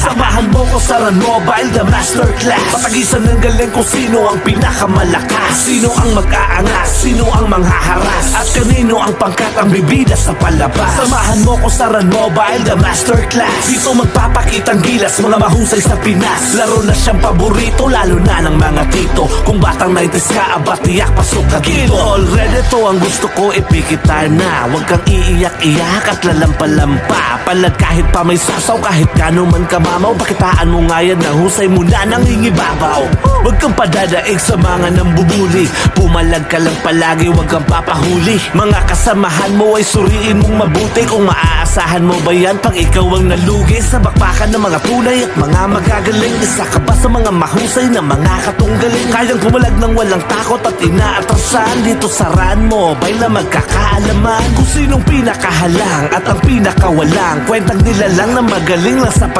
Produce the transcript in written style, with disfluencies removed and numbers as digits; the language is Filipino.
Samahan mo ko sa Run Mobile, the masterclass. Patagisan ng galing kung sino ang pinakamalakas, sino ang mag-aangas, sino ang manghaharas, at kanino ang pangkat ang bibida sa palabas. Samahan mo ko sa Run Mobile, the masterclass. Dito magpapakitang gilas, mga mahusay sa Pinas. Laro na siyang paborito, lalo na ng mga tito. Kung batang 90s ka, aba tiyak pasok ka dito. Already to ang gusto ko, ipikit time na. Huwag kang iiyak-iyak at lalampa-lampa. Palad kahit pa may sasaw, kahit kano man kamamaw. Pakitaan mo nga yan, nahusay mo na nang hingibabaw. Huwag kang padadaig sa mga nambubuli. Pumalag ka lang palagi, huwag kang papahuli. Mga kasamahan mo ay suriin mong mabuti. Kung maaasahan mo ba yan pag ikaw ang nalugi sa bakbakan ng mga tunay at mga magagaling. Isa ka ba sa mga mahusay na mga katunggaling? Kayang pumalag ng walang takot at inaatrasan. Dito sa Run Mobile na magkakaalaman kung sinong pinakahalang at ang pinakawalang. Kwentang nila lang na magaling lang sa